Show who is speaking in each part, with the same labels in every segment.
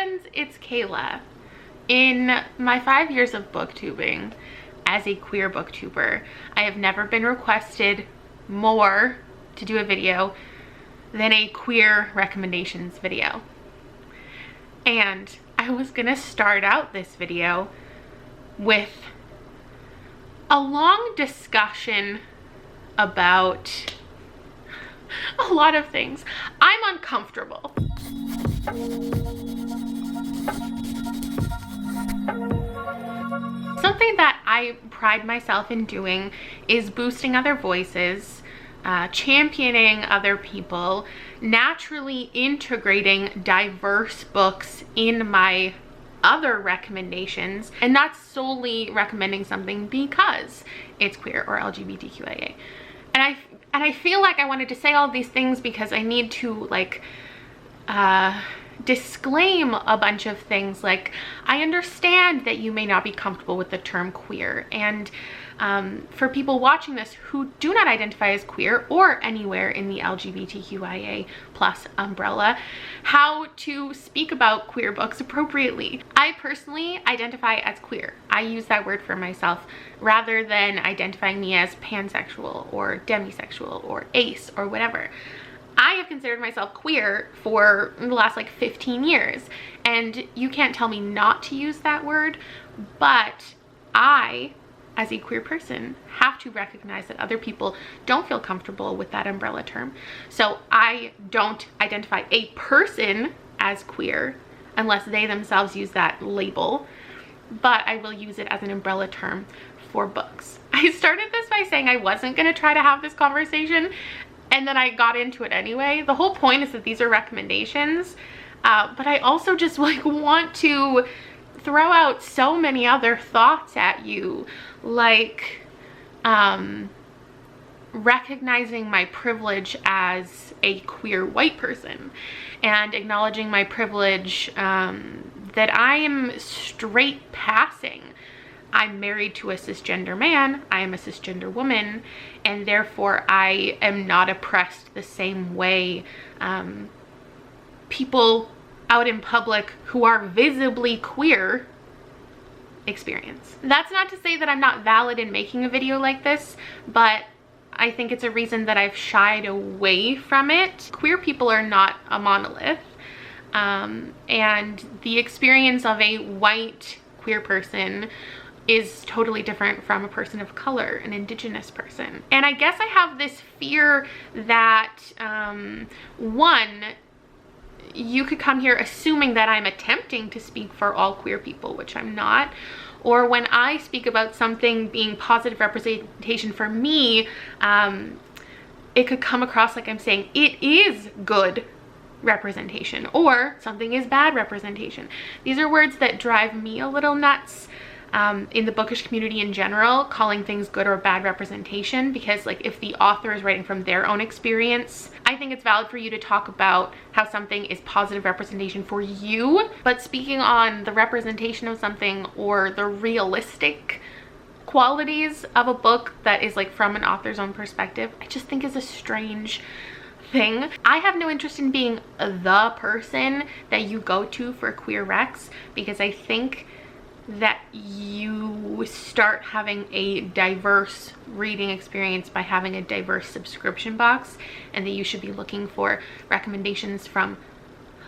Speaker 1: friends, it's Kayla. In my 5 years of booktubing as a queer booktuber, I have never been requested more to do a video than a queer recommendations video. And I was gonna start out this video with a long discussion about a lot of things. I'm uncomfortable. Something that I pride myself in doing is boosting other voices, championing other people, naturally integrating diverse books in my other recommendations, and not solely recommending something because it's queer or LGBTQIA. And I feel like I wanted to say all these things because I need to like disclaim a bunch of things. Like, I understand that you may not be comfortable with the term queer, and for people watching this who do not identify as queer or anywhere in the LGBTQIA plus umbrella, how to speak about queer books appropriately. I personally identify as queer. I use that word for myself rather than identifying me as pansexual or demisexual or ace or whatever. I have considered myself queer for the last like 15 years, and you can't tell me not to use that word, but I, as a queer person, have to recognize that other people don't feel comfortable with that umbrella term. So I don't identify a person as queer unless they themselves use that label, but I will use it as an umbrella term for books. I started this by saying I wasn't going to try to have this conversation, and then I got into it anyway. The whole point is that these are recommendations, but I also just like want to throw out so many other thoughts at you, like recognizing my privilege as a queer white person and acknowledging my privilege that I am straight passing. I'm married to a cisgender man, I am a cisgender woman, and therefore I am not oppressed the same way people out in public who are visibly queer experience. That's not to say that I'm not valid in making a video like this, but I think it's a reason that I've shied away from it. Queer people are not a monolith, and the experience of a white queer person is totally different from a person of color, an indigenous person. And I guess I have this fear that, one, you could come here assuming that I'm attempting to speak for all queer people, which I'm not. Or when I speak about something being positive representation for me, it could come across like I'm saying it is good representation or something is bad representation. These are words that drive me a little nuts. In the bookish community in general, calling things good or bad representation, because like if the author is writing from their own experience, I think it's valid for you to talk about how something is positive representation for you, but speaking on the representation of something or the realistic qualities of a book that is like from an author's own perspective, I just think is a strange thing. I have no interest in being the person that you go to for queer recs, because I think that you start having a diverse reading experience by having a diverse subscription box, and that you should be looking for recommendations from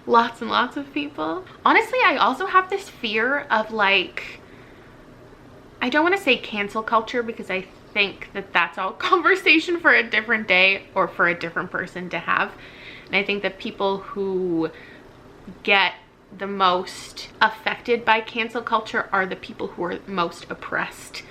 Speaker 1: lots and lots of people. Honestly, I also have this fear of like, I don't want to say cancel culture, because I think that that's all conversation for a different day or for a different person to have. And I think that people who get the most affected by cancel culture are the people who are most oppressed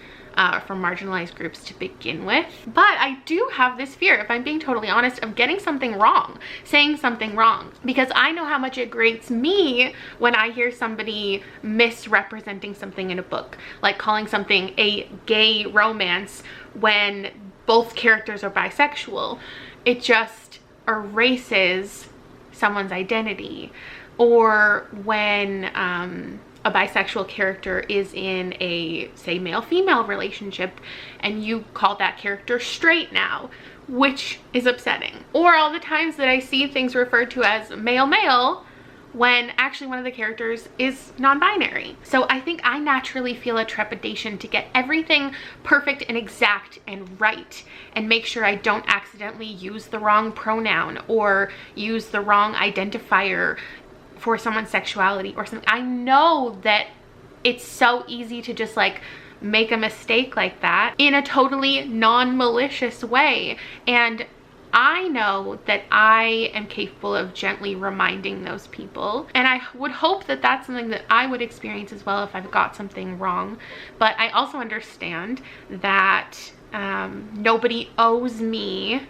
Speaker 1: from marginalized groups to begin with. But I do have this fear, if I'm being totally honest, of getting something wrong, saying something wrong, because I know how much it grates me when I hear somebody misrepresenting something in a book, like calling something a gay romance when both characters are bisexual. It just erases someone's identity. Or when a bisexual character is in a, say, male-female relationship and you call that character straight now, which is upsetting. Or all the times that I see things referred to as male-male when actually one of the characters is non-binary. So I think I naturally feel a trepidation to get everything perfect and exact and right, and make sure I don't accidentally use the wrong pronoun or use the wrong identifier for someone's sexuality or something. I know that it's so easy to just like make a mistake like that in a totally non-malicious way, and I know that I am capable of gently reminding those people, and I would hope that that's something that I would experience as well if I've got something wrong. But I also understand that nobody owes me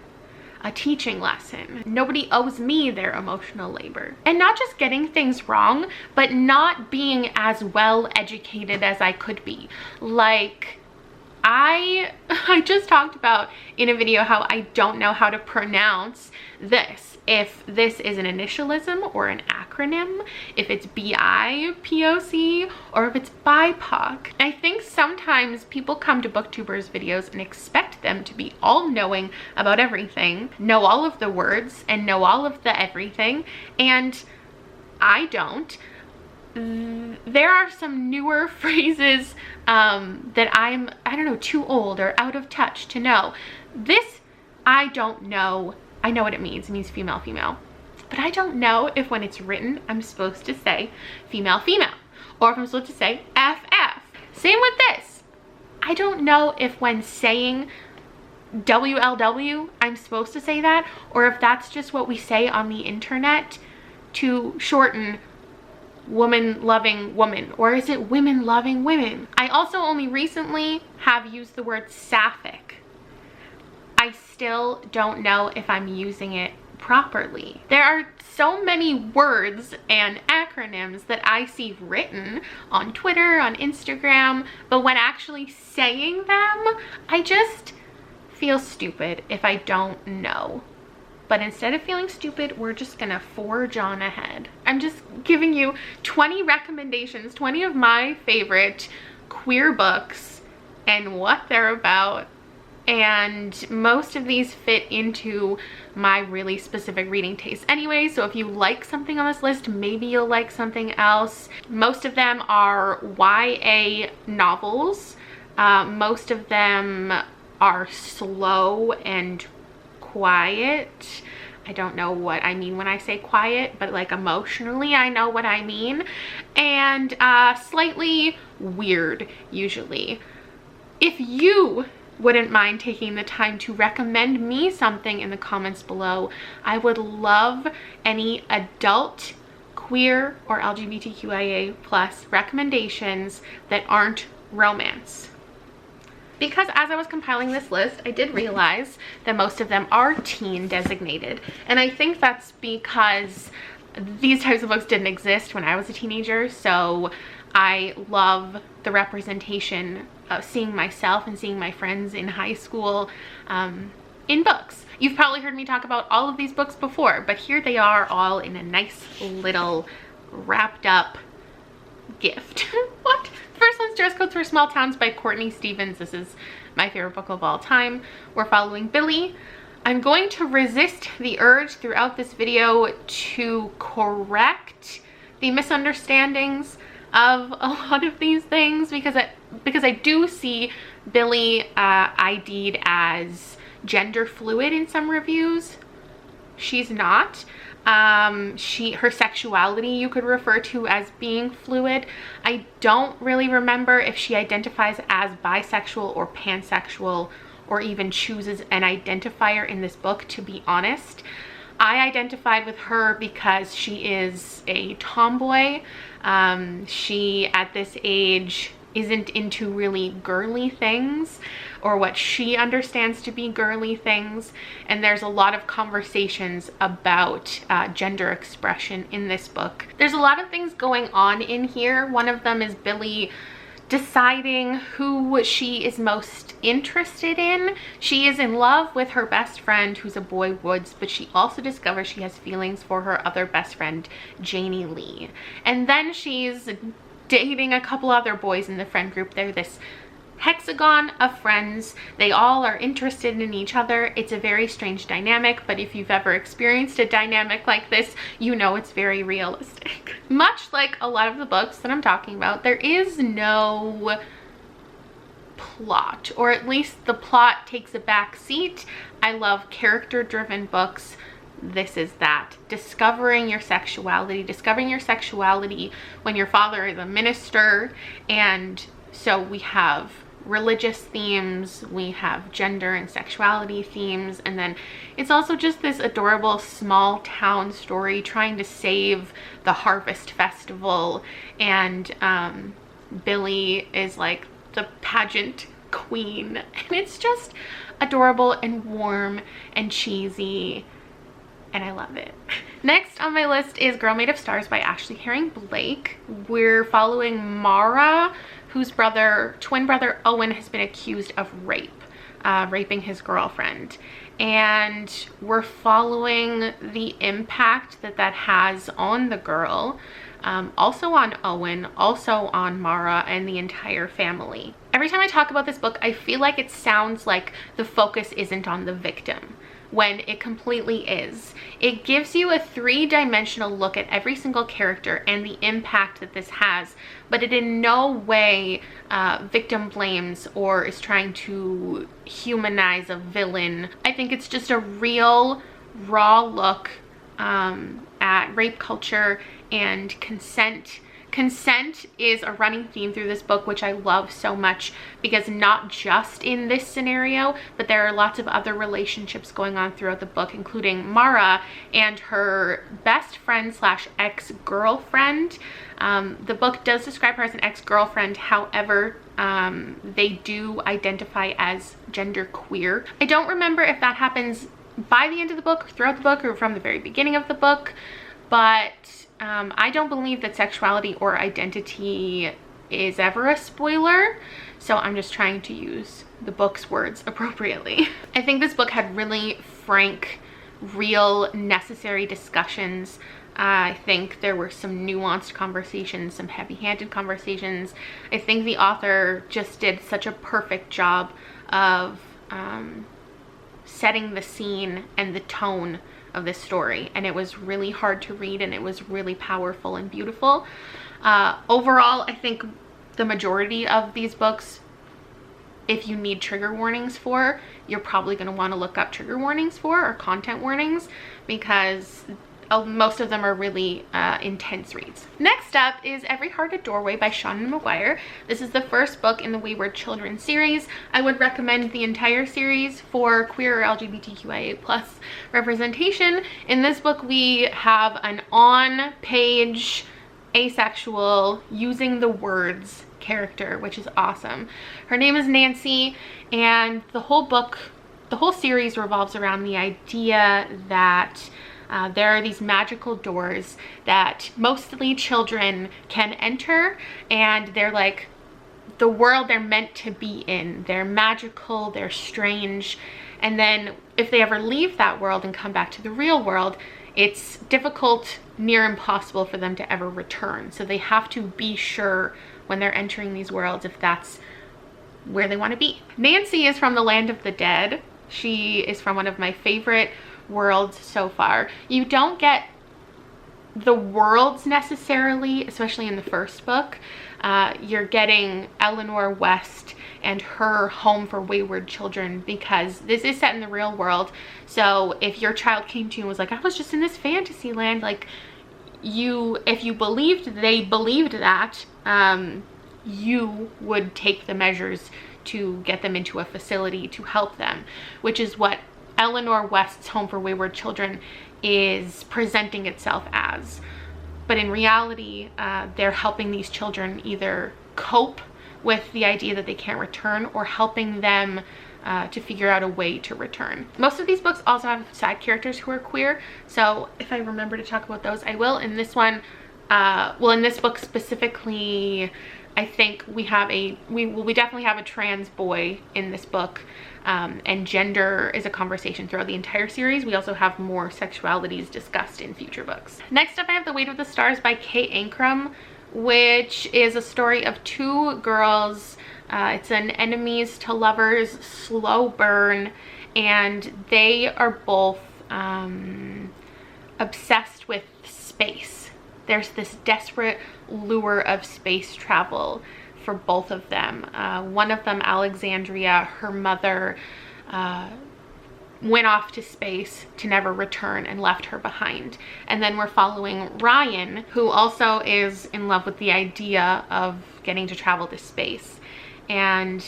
Speaker 1: a teaching lesson. Nobody owes me their emotional labor. And not just getting things wrong, but not being as well educated as I could be. Like, I just talked about in a video how I don't know how to pronounce this, if this is an initialism or an acronym, if it's BIPOC or if it's BIPOC. I think sometimes people come to booktubers videos and expect them to be all knowing about everything, know all of the words and know all of the everything, and I don't. There are some newer phrases that I don't know, too old or out of touch to know. This, I don't know. I know what it means. It means female, female. But I don't know if when it's written, I'm supposed to say female, female. Or if I'm supposed to say FF. Same with this. I don't know if when saying WLW, I'm supposed to say that, or if that's just what we say on the internet to shorten woman loving woman, or is it women loving women? I also only recently have used the word sapphic. I still don't know if I'm using it properly. There are so many words and acronyms that I see written on Twitter, on Instagram, but when actually saying them, I just feel stupid if I don't know. But instead of feeling stupid, we're just gonna forge on ahead. I'm just giving you 20 recommendations, 20 of my favorite queer books and what they're about. And most of these fit into my really specific reading taste anyway. So if you like something on this list, maybe you'll like something else. Most of them are YA novels. Most of them are slow and quiet. I don't know what I mean when I say quiet, but like emotionally I know what I mean. And slightly weird usually. If you wouldn't mind taking the time to recommend me something in the comments below, I would love any adult, queer, or LGBTQIA plus recommendations that aren't romance. Because as I was compiling this list, I did realize that most of them are teen designated. And I think that's because these types of books didn't exist when I was a teenager. So I love the representation of seeing myself and seeing my friends in high school in books. You've probably heard me talk about all of these books before, but here they are all in a nice little wrapped up gift. What? First one's Dress Codes for Small Towns by Courtney Stevens. This is my favorite book of all time. We're following Billy. I'm going to resist the urge throughout this video to correct the misunderstandings of a lot of these things because I do see Billy ID'd as gender fluid in some reviews. She's not. Her sexuality you could refer to as being fluid. I don't really remember if she identifies as bisexual or pansexual or even chooses an identifier in this book, to be honest. I identified with her because she is a tomboy. She at this age isn't into really girly things or what she understands to be girly things, and there's a lot of conversations about gender expression in this book. There's a lot of things going on in here. One of them is Billy deciding who she is most interested in. She is in love with her best friend who's a boy Woods, but she also discovers she has feelings for her other best friend Janie Lee, and then she's dating a couple other boys in the friend group. They're this hexagon of friends. They all are interested in each other. It's a very strange dynamic, but if you've ever experienced a dynamic like this, you know it's very realistic. Much like a lot of the books that I'm talking about, there is no plot, or at least the plot takes a back seat. I love character-driven books. This is that. Discovering your sexuality when your father is a minister, and so we have religious themes, we have gender and sexuality themes, and then it's also just this adorable small town story trying to save the harvest festival, and Billy is like the pageant queen, and it's just adorable and warm and cheesy, and I love it. Next on my list is Girl Made of Stars by Ashley Herring Blake. We're following Mara, whose twin brother Owen has been accused of raping his girlfriend, and we're following the impact that has on the girl, also on Owen, also on Mara, and the entire family. Every time I talk about this book, I feel like it sounds like the focus isn't on the victim, when it completely is. It gives you a three-dimensional look at every single character and the impact that this has, but it in no way victim blames or is trying to humanize a villain. I think it's just a real, raw look at rape culture and consent. Consent is a running theme through this book, which I love so much, because not just in this scenario, but there are lots of other relationships going on throughout the book, including Mara and her best friend slash ex-girlfriend. The book does describe her as an ex-girlfriend, however, they do identify as genderqueer. I don't remember if that happens by the end of the book, throughout the book, or from the very beginning of the book, but I don't believe that sexuality or identity is ever a spoiler, so I'm just trying to use the book's words appropriately. I think this book had really frank, real, necessary discussions. I think there were some nuanced conversations, some heavy-handed conversations. I think the author just did such a perfect job of setting the scene and the tone of this story, and it was really hard to read, and it was really powerful and beautiful. Overall, I think the majority of these books, if you need trigger warnings for, you're probably going to want to look up trigger warnings for, or content warnings, because most of them are really intense reads. Next up is Every Heart a Doorway by Seanan McGuire. This is the first book in the Wayward Children series. I would recommend the entire series for queer or LGBTQIA plus representation. In this book, we have an on-page asexual using the words character, which is awesome. Her name is Nancy, and the whole series revolves around the idea that there are these magical doors that mostly children can enter, and they're like the world they're meant to be in. They're magical, they're strange, and then if they ever leave that world and come back to the real world, it's difficult, near impossible for them to ever return. So they have to be sure when they're entering these worlds if that's where they want to be. Nancy is from the land of the dead. She is from one of my favorite worlds so far. You don't get the worlds necessarily, especially in the first book. You're getting Eleanor West and her home for wayward children, because this is set in the real world. So if your child came to you and was like, I was just in this fantasy land, like, if you believed they believed that, you would take the measures to get them into a facility to help them, which is what Eleanor West's Home for Wayward Children is presenting itself as. But in reality, they're helping these children either cope with the idea that they can't return, or helping them to figure out a way to return. Most of these books also have side characters who are queer, so if I remember to talk about those, I will. In this one, well, in this book specifically, I think we definitely have a trans boy in this book, and gender is a conversation throughout the entire series. We also have more sexualities discussed in future books. Next up, I have The Weight of the Stars by Kay Ancrum, which is a story of two girls It's an enemies to lovers slow burn, and they are both obsessed with space. There's this desperate lure of space travel for both of them. One of them, Alexandria, her mother went off to space to never return and left her behind. And then we're following Ryan, who also is in love with the idea of getting to travel to space. And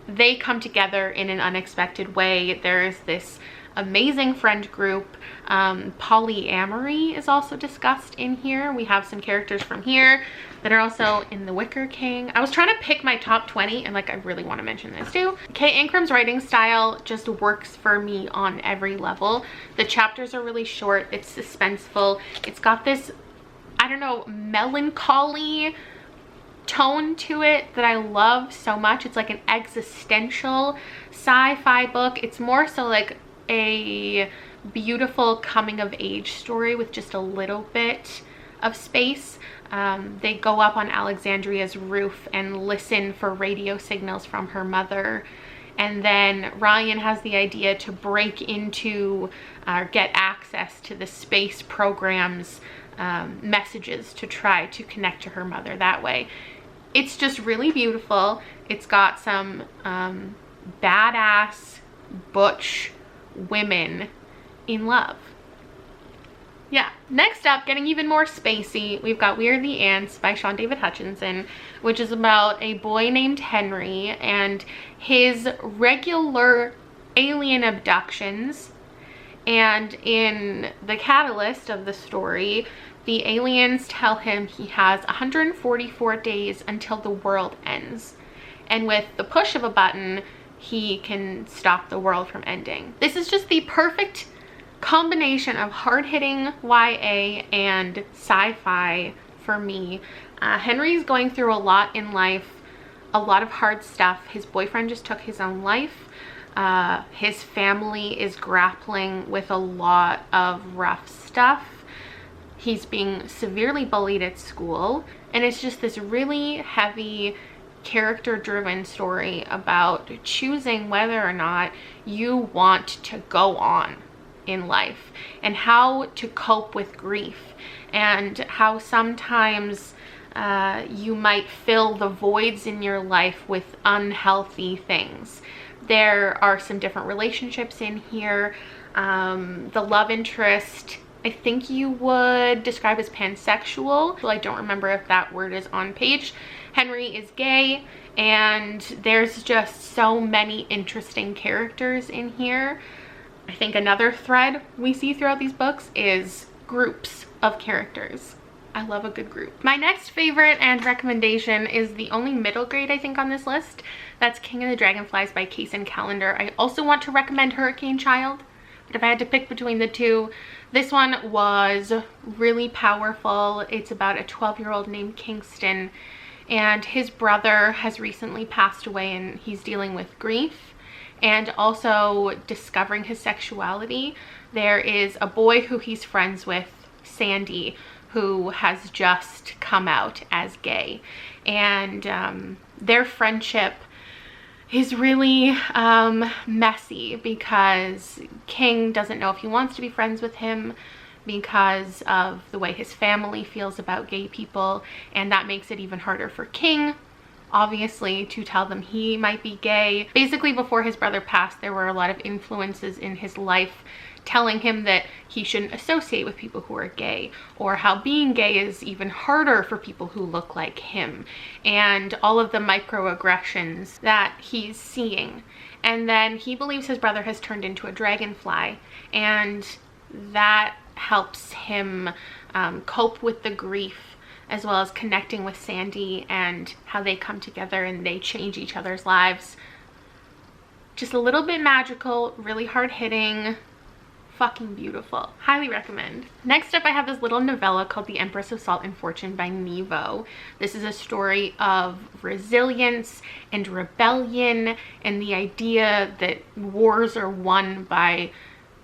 Speaker 1: they come together in an unexpected way. There's this amazing friend group. Polyamory is also discussed in here. We have some characters from here that are also in The Wicker King. I was trying to pick my top 20, and like I really want to mention this too. Kate Ancrum's writing style just works for me on every level. The chapters are really short, it's suspenseful, it's got this, I don't know, melancholy tone to it that I love so much. It's like an existential sci-fi book. It's more so like a beautiful coming of age story with just a little bit of space. They go up on Alexandria's roof and listen for radio signals from her mother, and then Ryan has the idea to break into get access to the space program's messages to try to connect to her mother that way. It's just really beautiful. It's got some badass butch women in love. Yeah. Next up, getting even more spacey, we've got We Are the Ants by Sean David Hutchinson, which is about a boy named Henry and his regular alien abductions. And in the catalyst of the story, the aliens tell him he has 144 days until the world ends. And with the push of a button, he can stop the world from ending. This is just the perfect combination of hard-hitting YA and sci-fi for me. Henry's going through a lot in life, a lot of hard stuff. His boyfriend just took his own life. His family is grappling with a lot of rough stuff. He's being severely bullied at school, and it's just this really heavy, character-driven story about choosing whether or not you want to go on in life, and how to cope with grief, and how sometimes you might fill the voids in your life with unhealthy things. There are some different relationships in here. The love interest, I think you would describe as pansexual. I don't remember if that word is on page. Henry is gay, and there's just so many interesting characters in here. I think another thread we see throughout these books is groups of characters. I love a good group. My next favorite and recommendation is the only middle grade I think on this list. That's King of the Dragonflies by Kaysen Callender. I also want to recommend Hurricane Child, but if I had to pick between the two, this one was really powerful. It's about a 12-year-old named Kingston, and his brother has recently passed away, and he's dealing with grief and also discovering his sexuality. There is a boy who he's friends with, Sandy, who has just come out as gay, and their friendship is really messy because King doesn't know if he wants to be friends with him because of the way his family feels about gay people, and that makes it even harder for King, obviously, to tell them he might be gay. Basically, before his brother passed, there were a lot of influences in his life telling him that he shouldn't associate with people who are gay, or how being gay is even harder for people who look like him, and all of the microaggressions that he's seeing. And then he believes his brother has turned into a dragonfly, and that helps him cope with the grief, as well as connecting with Sandy and how they come together and they change each other's lives. Just a little bit magical, really hard-hitting, fucking beautiful. Highly recommend. Next up, I have this little novella called The Empress of Salt and Fortune by Nevo. This is a story of resilience and rebellion, and the idea that wars are won by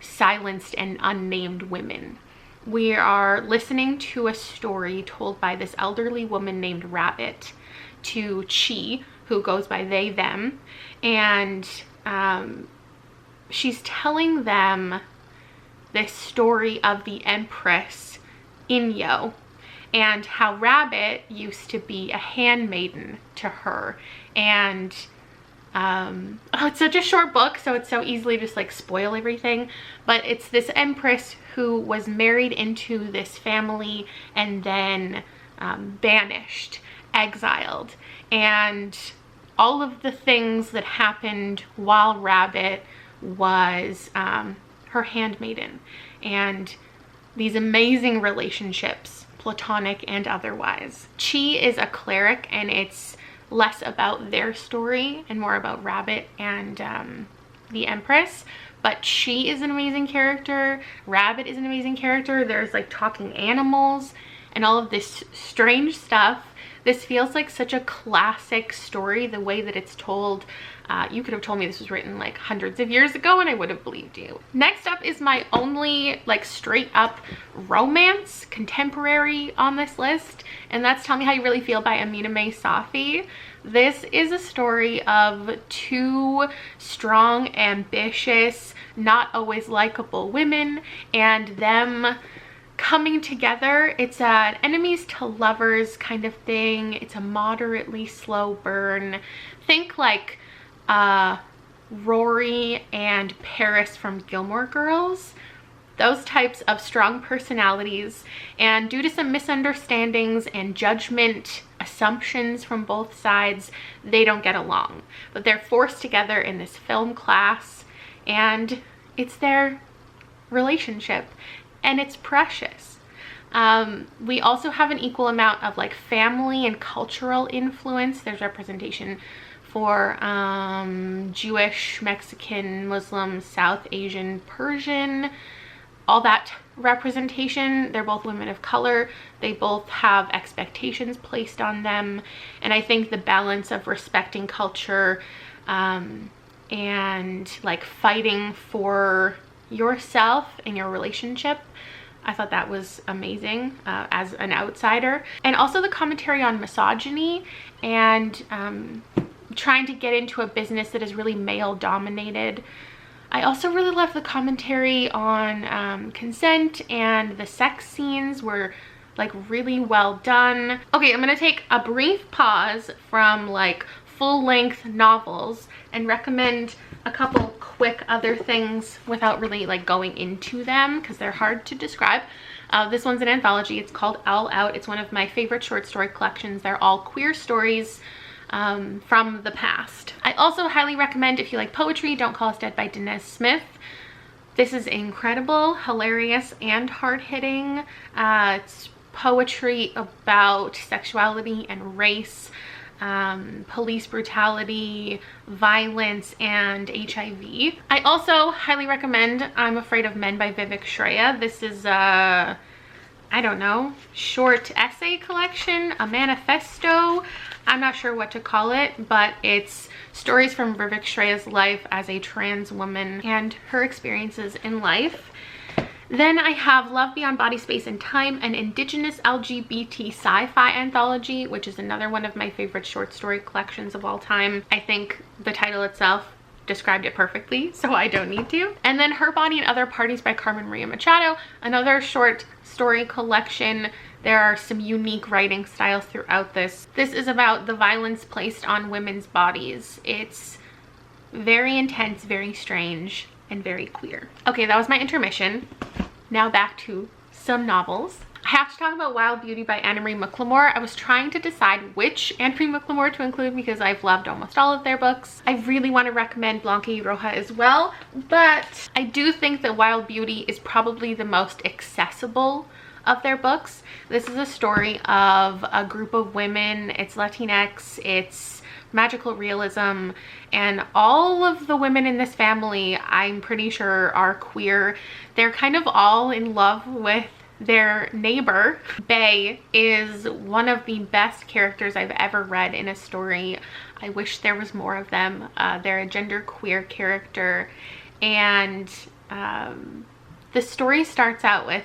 Speaker 1: silenced and unnamed women. We are listening to a story told by this elderly woman named Rabbit to Chi, who goes by they, them, and she's telling them this story of the Empress Inyo and how Rabbit used to be a handmaiden to her. And oh, it's such a short book, so it's so easily just like spoil everything, but it's this Empress who was married into this family and then banished, exiled, and all of the things that happened while Rabbit was her handmaiden, and these amazing relationships, platonic and otherwise. Chi is a cleric, and it's less about their story and more about Rabbit and the Empress. But Chi is an amazing character, Rabbit is an amazing character, there's like talking animals and all of this strange stuff. This feels like such a classic story, the way that it's told. You could have told me this was written like hundreds of years ago and I would have believed you. Next up is my only like straight up romance contemporary on this list, and that's Tell Me How You Really Feel by Amina May Safi. This is a story of two strong, ambitious, not always likable women and them coming together. It's an enemies to lovers kind of thing. It's a moderately slow burn. Think like Rory and Paris from Gilmore Girls. Those types of strong personalities, and due to some misunderstandings and judgment assumptions from both sides, they don't get along, but they're forced together in this film class, and it's their relationship, and it's precious. We also have an equal amount of like family and cultural influence. There's representation for Jewish, Mexican, Muslim, South Asian, Persian, all that representation. They're both women of color. They both have expectations placed on them. And I think the balance of respecting culture and like fighting for yourself and your relationship, I thought that was amazing as an outsider. And also the commentary on misogyny and trying to get into a business that is really male dominated. I also really love the commentary on consent, and the sex scenes were like really well done. Okay, I'm gonna take a brief pause from like full-length novels and recommend a couple quick other things without really like going into them because they're hard to describe. This one's an anthology. It's called All Out. It's one of my favorite short story collections. They're all queer stories from the past. I also highly recommend, if you like poetry, Don't Call Us Dead by Denez Smith. This is incredible, hilarious, and hard-hitting. It's poetry about sexuality and race, police brutality, violence, and HIV. I also highly recommend I'm Afraid of Men by Vivek Shraya. This is a, I don't know, short essay collection, a manifesto. I'm not sure what to call it, but it's stories from Vivek Shraya's life as a trans woman and her experiences in life. Then I have Love Beyond Body, Space, and Time, an Indigenous LGBT sci-fi anthology, which is another one of my favorite short story collections of all time. I think the title itself described it perfectly, so I don't need to. And then Her Body and Other Parties by Carmen Maria Machado, another short story collection. There are some unique writing styles throughout this. This is about the violence placed on women's bodies. It's very intense, very strange, and very queer. Okay, that was my intermission. Now back to some novels. I have to talk about Wild Beauty by Anna Marie McLemore. I was trying to decide which Anna Marie McLemore to include because I've loved almost all of their books. I really want to recommend Blanca y Roja as well, but I do think that Wild Beauty is probably the most accessible of their books. This is a story of a group of women. It's Latinx, it's magical realism, and all of the women in this family, I'm pretty sure, are queer. They're kind of all in love with their neighbor. Bae is one of the best characters I've ever read in a story. I wish there was more of them. They're a genderqueer character, and the story starts out with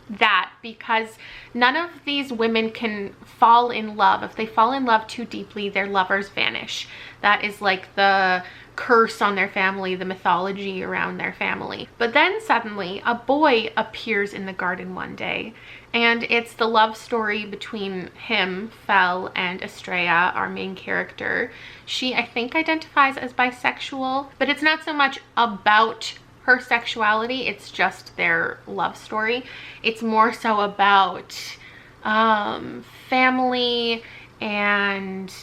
Speaker 1: that, because none of these women can fall in love. If they fall in love too deeply, their lovers vanish. That is like the curse on their family, the mythology around their family. But then suddenly a boy appears in the garden one day, and it's the love story between him, Fel, and Estrella, our main character. She, I think, identifies as bisexual, but it's not so much about her sexuality, it's just their love story. It's more so about family, and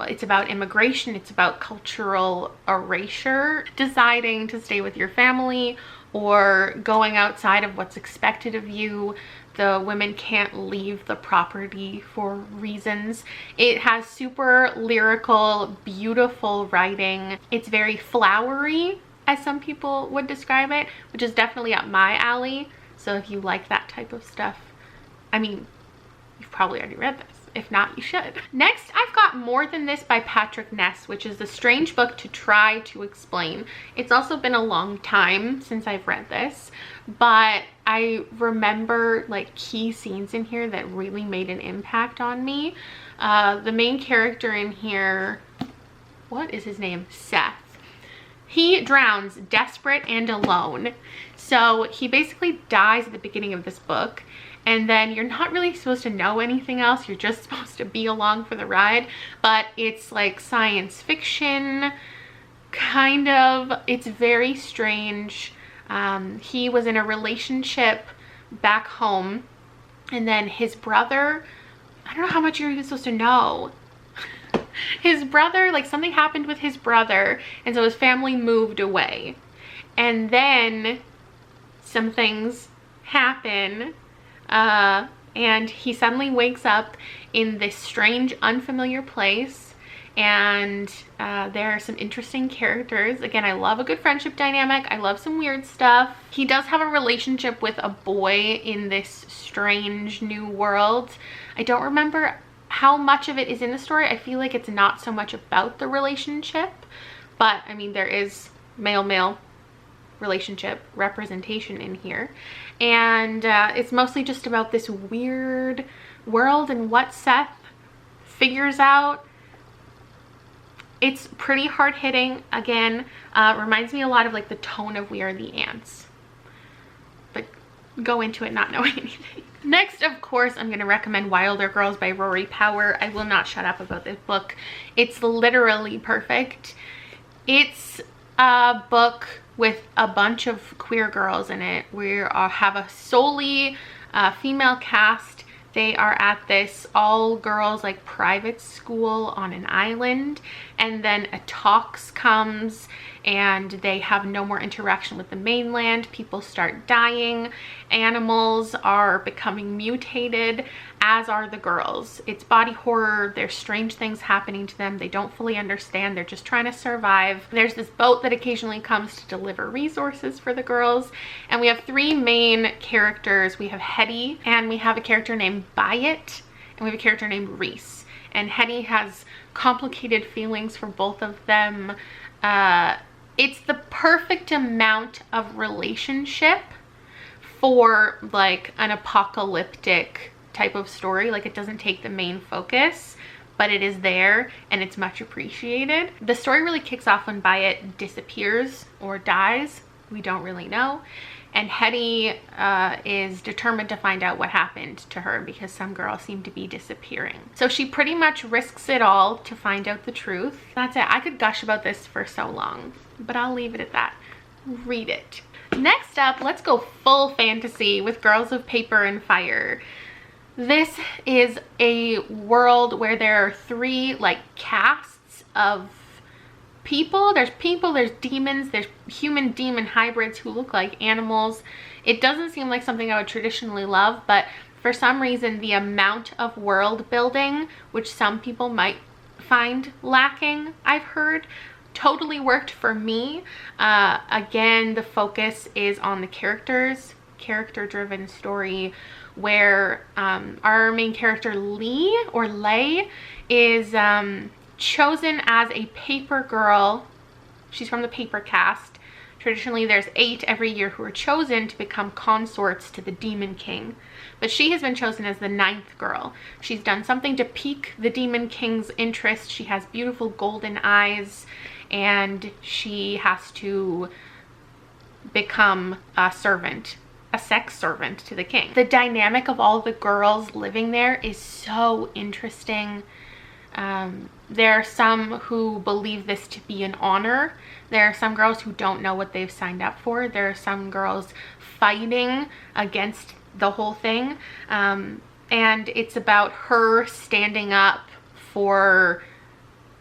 Speaker 1: it's about immigration, it's about cultural erasure, deciding to stay with your family or going outside of what's expected of you. The women can't leave the property for reasons. It has super lyrical, beautiful writing. It's very flowery, as some people would describe it, which is definitely up my alley. So if you like that type of stuff, I mean, you've probably already read this. If not, you should. Next, I've got More Than This by Patrick Ness, which is a strange book to try to explain. It's also been a long time since I've read this, but I remember like key scenes in here that really made an impact on me. The main character in here, what is his name? Seth. He drowns desperate and alone. So he basically dies at the beginning of this book, and then you're not really supposed to know anything else. You're just supposed to be along for the ride. But it's like science fiction, kind of. It's very strange. He was in a relationship back home, and then his brother, I don't know how much you're even supposed to know. His brother, like something happened with his brother, and so his family moved away. And then some things happen, and he suddenly wakes up in this strange, unfamiliar place, and there are some interesting characters. Again, I love a good friendship dynamic. I love some weird stuff. He does have a relationship with a boy in this strange new world. I don't remember how much of it is in the story. I feel like it's not so much about the relationship, but I mean, there is male-male relationship representation in here, and it's mostly just about this weird world and what Seth figures out. It's pretty hard-hitting. Again, reminds me a lot of like the tone of We Are the Ants, but go into it not knowing anything. Next, of course, I'm going to recommend Wilder Girls by Rory Power. I will not shut up about this book. It's literally perfect. It's a book with a bunch of queer girls in it. We have a solely female cast. They are at this all-girls like private school on an island, and then a tox comes and they have no more interaction with the mainland. People start dying. Animals are becoming mutated, as are the girls. It's body horror. There's strange things happening to them. They don't fully understand. They're just trying to survive. There's this boat that occasionally comes to deliver resources for the girls. And we have three main characters. We have Hetty, and we have a character named Byatt, and we have a character named Reese. And Hetty has complicated feelings for both of them. It's the perfect amount of relationship for like an apocalyptic type of story. Like, it doesn't take the main focus, but it is there and it's much appreciated. The story really kicks off when Byatt disappears or dies. We don't really know. And Hetty is determined to find out what happened to her, because some girls seem to be disappearing. So she pretty much risks it all to find out the truth. That's it. I could gush about this for so long, but I'll leave it at that. Read it. Next up, let's go full fantasy with Girls of Paper and Fire. This is a world where there are three like casts of people. There's demons, there's human demon hybrids who look like animals. It doesn't seem like something I would traditionally love, but for some reason the amount of world building, which some people might find lacking, I've heard, totally worked for me. Again, the focus is on the characters, character-driven story, where our main character Lay is chosen as a paper girl. She's from the paper cast, Traditionally, there's 8 every year who are chosen to become consorts to the Demon King. But she has been chosen as the 9th girl. She's done something to pique the Demon King's interest. She has beautiful golden eyes, and she has to become a servant, a sex servant to the king. The dynamic of all the girls living there is so interesting. There are some who believe this to be an honor. There are some girls who don't know what they've signed up for. There are some girls fighting against the whole thing. And it's about her standing up for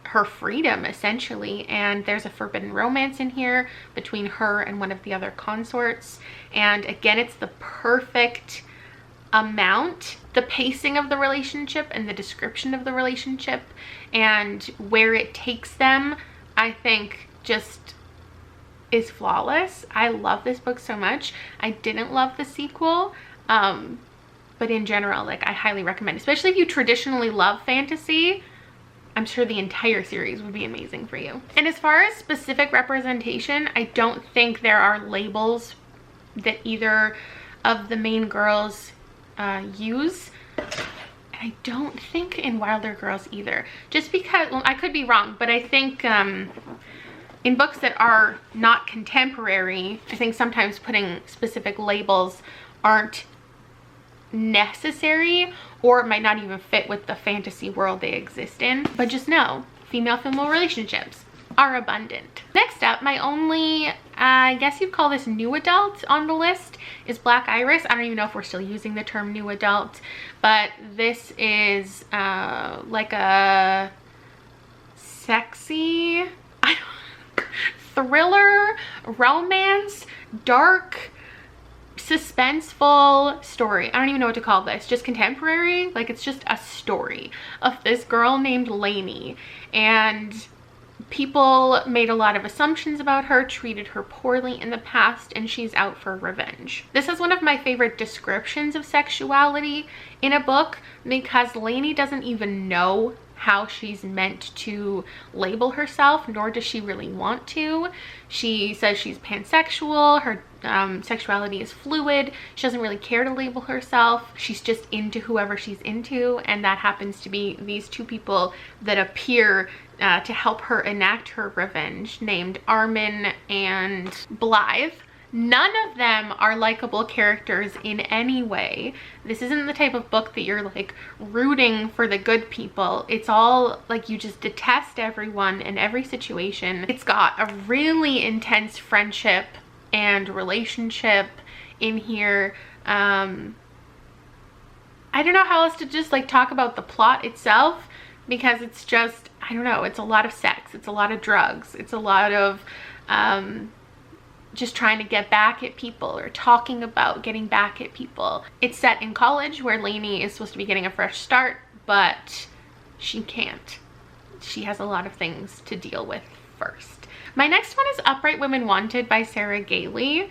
Speaker 1: her freedom, essentially. And there's a forbidden romance in here between her and one of the other consorts. And again, it's the perfect amount. The pacing of the relationship and the description of the relationship and where it takes them, I think, just is flawless. I love this book so much. I didn't love the sequel, but in general, like, I highly recommend, especially if you traditionally love fantasy. I'm sure the entire series would be amazing for you. And as far as specific representation, I don't think there are labels that either of the main girls use. I don't think in Wilder Girls either, just because, well, I could be wrong, but I think in books that are not contemporary, I think sometimes putting specific labels aren't necessary, or it might not even fit with the fantasy world they exist in. But just know, female-female relationships are abundant. Next up, my only, I guess you'd call this new adult on the list, is Black Iris. I don't even know if we're still using the term new adult, but this is like a sexy thriller, romance, dark, suspenseful story. I don't even know what to call this. Just contemporary. Like, it's just a story of this girl named Lainey, and people made a lot of assumptions about her, treated her poorly in the past, and she's out for revenge. This is one of my favorite descriptions of sexuality in a book, because Lainey doesn't even know how she's meant to label herself, nor does she really want to. She says she's pansexual, her sexuality is fluid, she doesn't really care to label herself, she's just into whoever she's into, and that happens to be these 2 people that appear to help her enact her revenge, named Armin and Blythe. None of them are likable characters in any way. This isn't the type of book that you're like rooting for the good people. It's all like you just detest everyone in every situation. It's got a really intense friendship and relationship in here. I don't know how else to just like talk about the plot itself, because it's just, I don't know, it's a lot of sex, it's a lot of drugs, it's a lot of just trying to get back at people, or talking about getting back at people. It's set in college, where Lainey is supposed to be getting a fresh start, but she can't. She has a lot of things to deal with first. My next one is Upright Women Wanted by Sarah Gailey.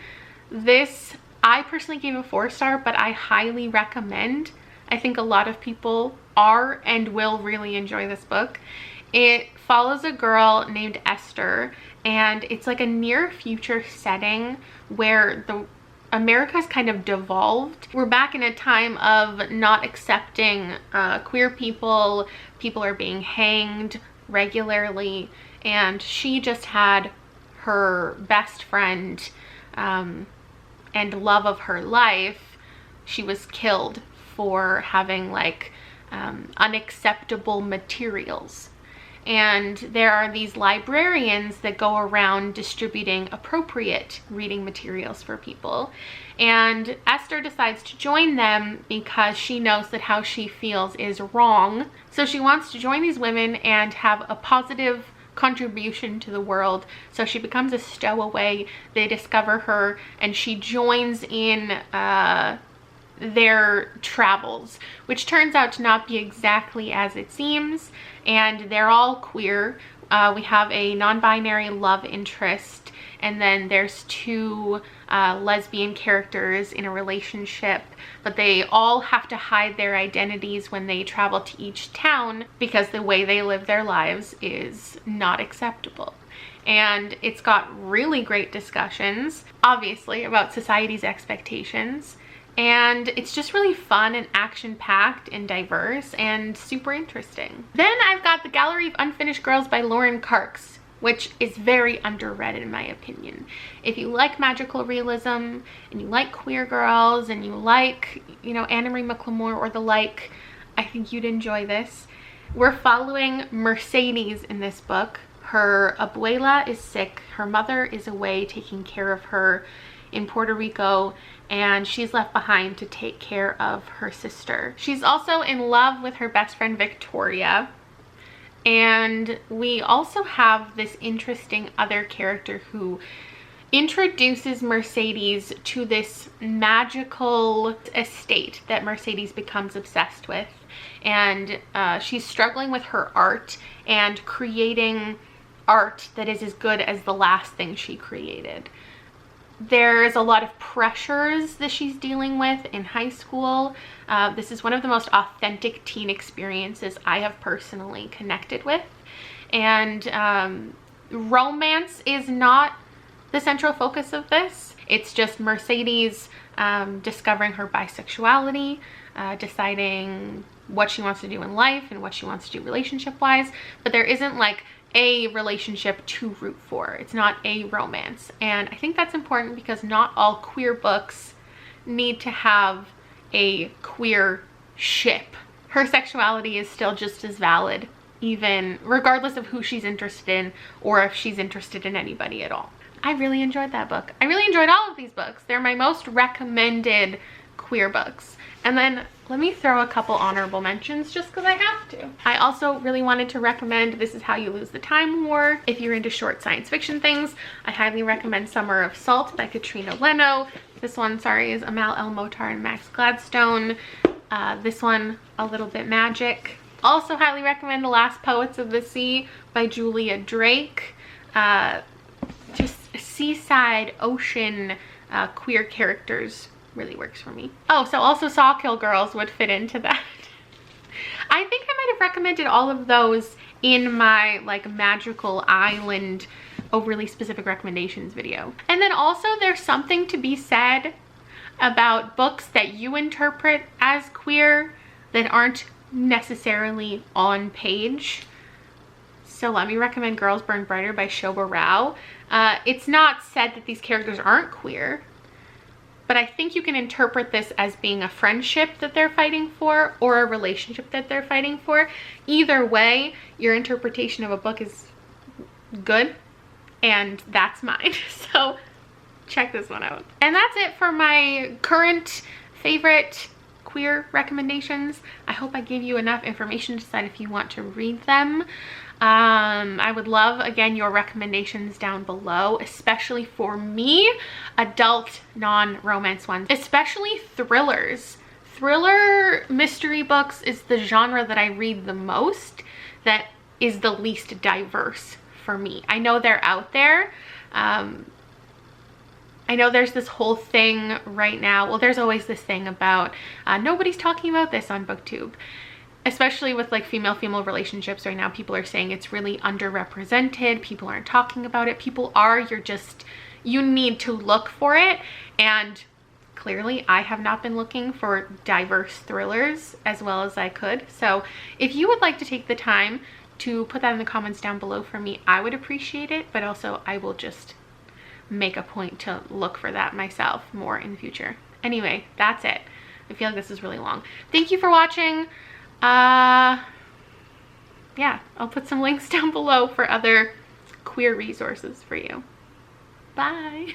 Speaker 1: This, I personally gave a 4-star, but I highly recommend. I think a lot of people are and will really enjoy this book. It follows a girl named Esther, and it's like a near future setting where America's kind of devolved. We're back in a time of not accepting queer people. People are being hanged regularly, and she just had her best friend and love of her life. She was killed for having like unacceptable materials. And there are these librarians that go around distributing appropriate reading materials for people. And Esther decides to join them because she knows that how she feels is wrong. So she wants to join these women and have a positive contribution to the world. So she becomes a stowaway. They discover her, and she joins in their travels, which turns out to not be exactly as it seems. And they're all queer. We have a non-binary love interest, and then there's 2 lesbian characters in a relationship, but they all have to hide their identities when they travel to each town because the way they live their lives is not acceptable. And it's got really great discussions, obviously, about society's expectations. And it's just really fun and action-packed and diverse and super interesting. Then I've got The Gallery of Unfinished Girls by Lauren Karks, which is very underread in my opinion. If you like magical realism and you like queer girls and you like, you know, Anna Marie McLemore or the like, I think you'd enjoy this. We're following Mercedes in this book. Her abuela is sick. Her mother is away taking care of her in Puerto Rico, and she's left behind to take care of her sister. She's also in love with her best friend Victoria, and we also have this interesting other character who introduces Mercedes to this magical estate that Mercedes becomes obsessed with, and she's struggling with her art and creating art that is as good as the last thing she created. There's a lot of pressures that she's dealing with in high school. This is one of the most authentic teen experiences I have personally connected with. And romance is not the central focus of this. It's just Mercedes discovering her bisexuality, deciding what she wants to do in life and what she wants to do relationship-wise. But there isn't like a relationship to root for. It's not a romance, and I think that's important because not all queer books need to have a queer ship. Her sexuality is still just as valid, even regardless of who she's interested in or if she's interested in anybody at all. I really enjoyed that book. I really enjoyed all of these books. They're my most recommended queer books. And then let me throw a couple honorable mentions just because I have to. I also really wanted to recommend This Is How You Lose the Time War. If you're into short science fiction things, I highly recommend Summer of Salt by Katrina Leno. This one, sorry, is Amal El Motar and Max Gladstone. This one, A Little Bit Magic. Also highly recommend The Last Poets of the Sea by Julia Drake. Just seaside, ocean, queer characters really works for me. Oh, so also Sawkill Girls would fit into that. I think I might have recommended all of those in my like magical island overly specific recommendations video. And then also there's something to be said about books that you interpret as queer that aren't necessarily on page. So let me recommend Girls Burn Brighter by Shobha Rao. It's not said that these characters aren't queer, but I think you can interpret this as being a friendship that they're fighting for or a relationship that they're fighting for. Either way, your interpretation of a book is good, and that's mine. So check this one out. And that's it for my current favorite queer recommendations. I hope I gave you enough information to decide if you want to read them. I would love, again, your recommendations down below, especially for me, adult non-romance ones, especially thrillers. Thriller mystery books is the genre that I read the most, that is the least diverse for me. I know they're out there. I know there's this whole thing right now. Well, there's always this thing about nobody's talking about this on BookTube. Especially with like female-female relationships right now, people are saying it's really underrepresented. People aren't talking about it. People are, you need to look for it. And clearly I have not been looking for diverse thrillers as well as I could. So if you would like to take the time to put that in the comments down below for me, I would appreciate it. But also I will just make a point to look for that myself more in the future. Anyway, that's it. I feel like this is really long. Thank you for watching. Yeah, I'll put some links down below for other queer resources for you. Bye.